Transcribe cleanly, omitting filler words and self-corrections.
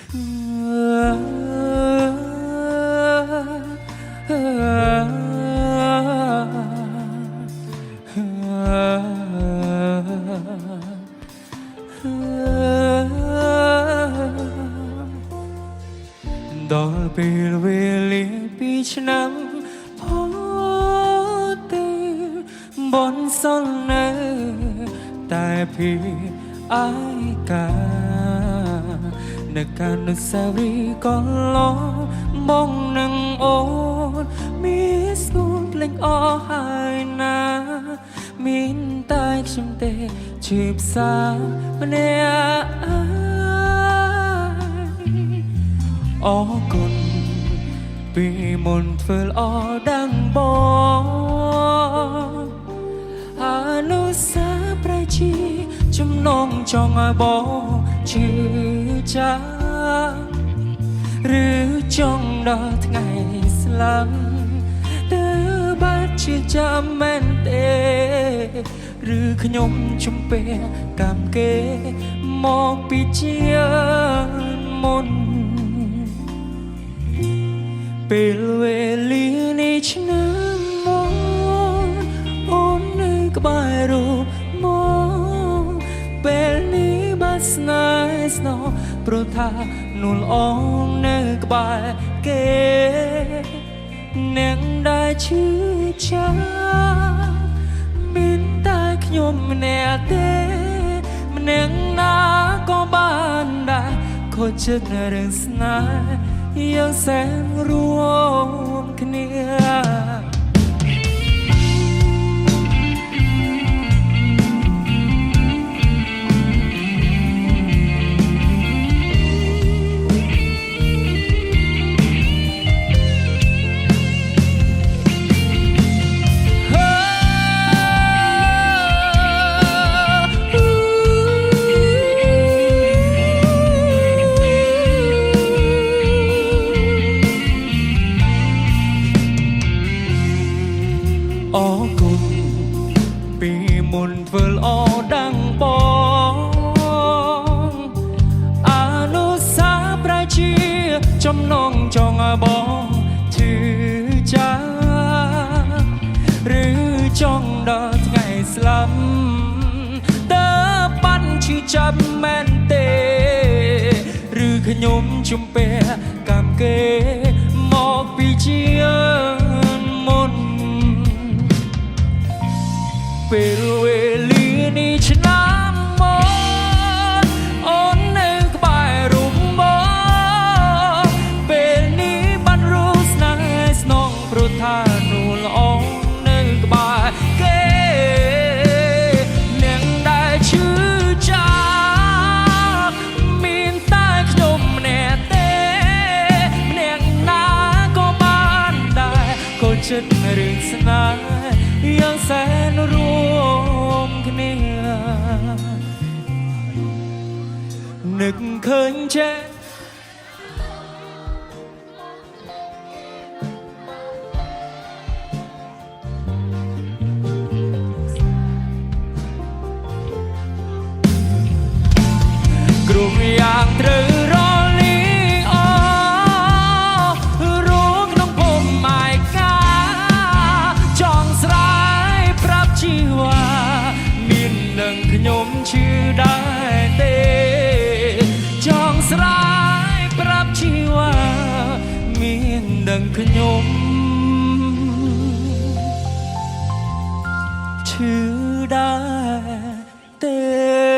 ដល់ពេលវេលាពីឆ្នាំផុតទៅបនសល់នៅតែពីអាយកានៅកានុសាវរីយ៍កន្លងបងនឹងអូនមានស្នូលភ្លេចអស់ហើយណាមានតែខ្ញុំទេជឿផ្សារម្នាក់អរគុណពីមុនធ្វើល្អដាំងបងអនុសាប្រៃជីចំណងចង់ឲ្យបងជឿចាឬចង់ដល់ថ្ងៃស្លាប់ទៅបាត់ជាចាំមែនទេឬខ្ញុំជំពាកម្មគេមកពីជាមុនពេលវេលានេះឆ្នាំមកអូននៅក្បែររូបមកពេលនេះបាត់ស្នេហ៍ស្នងព្រោះថានួលអងនៅក្បែរគេអ្នកដែលឈឺចាំមានតែខ្ញុំម្នាក់ទេម្នាក់ណាក៏បានដែរខូចចិត្តរឿងស្នេហ៍យ៉ាងសែនរួមគ្នាអរគុណពីមុនធ្វើល្អដាំងបងអនុសាប្រៃជាចំណងចង់ឲ្យបងជឿចាឬចង់ដល់ថ្ងៃស្លាប់តើបាត់ឈឺចាប់មែនទេឬខ្ញុំជំពាកម្មគេមកពីជាមុនពេលវេលានេះឆ្នាំមកអូននៅក្បែររូបមកពេលនេះបានรู้ស្នេហ៍ស្នងព្រោះថានួលអងនៅក្បែរគេអ្នកដែលឈឺចាប់មានតែខ្ញុំម្នាក់ទេម្នាក់ណាក៏បានដែរខូចចិត្តរឿងស្នេហ៍យ៉ាងសែនរួមគ្នានឹកឃើញចេះគ្រប់យ៉ាងត្រូវរលីអរក្នុងភពអាយកាចង់ស្រាយប្រាប់ជីវ៉ាមាននឹងខ្ញុំឈឺដែរទេចង់ស្រាយប្រាប់ជីវ៉ាមាននឹងខ្ញុំឈឺដែរទេ